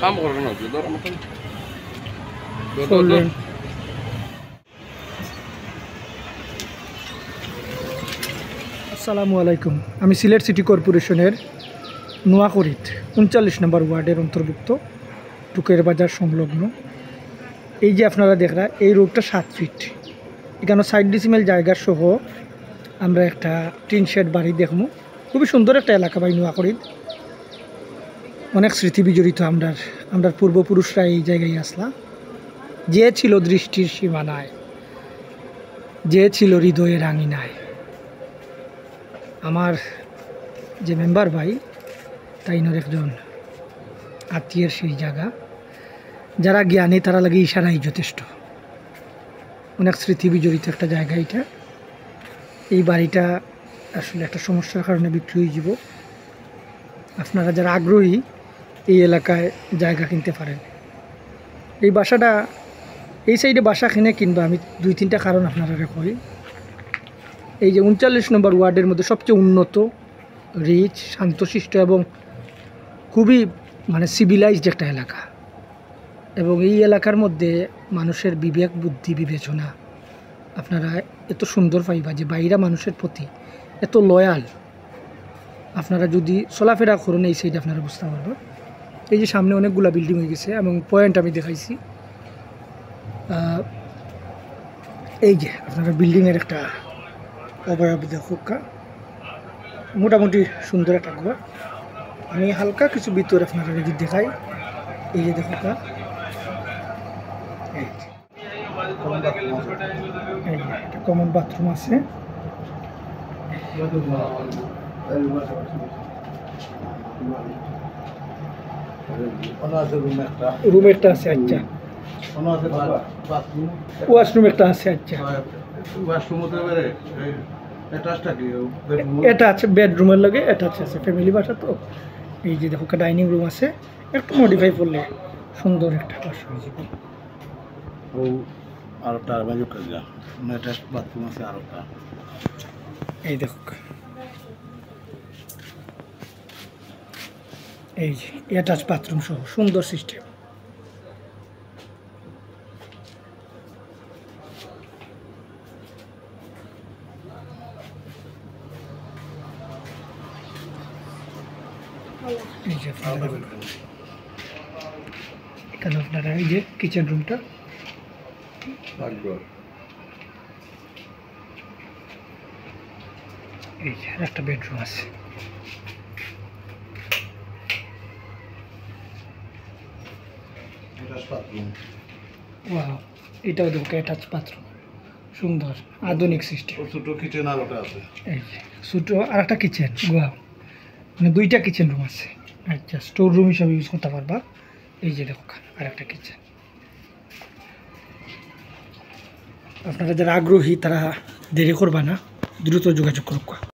কাম করবে না ধর আমাকে আসসালামু আলাইকুম। আমি সিলেট সিটি কর্পোরেশনের নোয়াকড়িত 39 নম্বর ওয়ার্ডের অন্তর্ভুক্ত টুকের বাজার সংলগ্ন। এই যে আপনারা দেখরা এই রোডটা 7 ফিট, এখানে 60 ডিসিমেল জায়গা সহ আমরা একটা টিন শেড বাড়ি দেখবো। খুবই সুন্দর একটা এলাকা ভাই নোয়াকড়িত, অনেক স্মৃতি বিজড়িত। আমরা পূর্বপুরুষরা এই জায়গায় আসলা, যে ছিল দৃষ্টির সীমানায়, যে ছিল হৃদয়ের আঙিনায়। আমার যে মেম্বার ভাই তাইনোর একজন আত্মীয়ের সেই জায়গা, যারা জ্ঞানী তারা লাগে ইশারাই যথেষ্ট। অনেক স্মৃতি বিজড়িত একটা জায়গা এটা। এই বাড়িটা আসলে একটা সমস্যার কারণে বিক্রি হয়ে যাব। আপনারা যারা আগ্রহী এই এলাকায় জায়গা কিনতে পারেন। এই বাসাটা এই সাইডে বাসা কিনে কিনবা আমি 2-3টা কারণ আপনারা কই। এই যে 39 নম্বর ওয়ার্ডের মধ্যে সবচেয়ে উন্নত, রিচ, শান্তশিষ্ট এবং খুবই সিভিলাইজড একটা এলাকা। এবং এই এলাকার মধ্যে মানুষের বিবেক, বুদ্ধি, বিবেচনা আপনারা এত সুন্দর পাইবা যে বাইরা মানুষের প্রতি এত লয়াল। আপনারা যদি চলাফেরা করেন এই সাইডে আপনারা বুঝতে পারবেন। এই যে সামনে অনেকগুলা বিল্ডিং হয়ে গেছে এবং পয়েন্ট আমি দেখাইছি। এই যে আপনারা বিল্ডিংয়ের একটা অবয়ব দেখা, মোটামুটি সুন্দর একটা ঘর। আমি হালকা কিছু ভিতর আপনারা যদি দেখাই, এই যে দেখা, একটা কমন বাথরুম আছে। রুম একটা আছে, আচ্ছা। ওয়াশরুম একটা আছে, আচ্ছা। এটা আছে বেডরুমের লগে, এটা আছে ফ্যামিলি বাসা তো। এই যে দেখো ডাইনিং রুম আছে, একটু মডিফাই করলে সুন্দর একটা বাসা হয়ে যাবে। এই দেখো, এই যে অ্যাটাচ বাথরুম সহ সুন্দর সিস্টেম। এই যে এখানে আপনারা এই যে কিচেন রুমটা, এই যে একটা বেডরুম আছে। ওয়াও, এটাও দেখো অ্যাটাচ বাথরুম, সুন্দর আধুনিক সিস্টেম। ছোট কিচেন আর ওটা আছে, এই যে ছোট আর একটা কিচেন। ওয়াও, 2টা কিচেন রুম আছে। আচ্ছা, স্টোর রুম হিসাবে ইউজ করতে পারবা। এই যে দেখো আর একটা কিচেন। আপনারা যারা আগ্রহী তারা দেরি করবা না, দ্রুত যোগাযোগ করুক।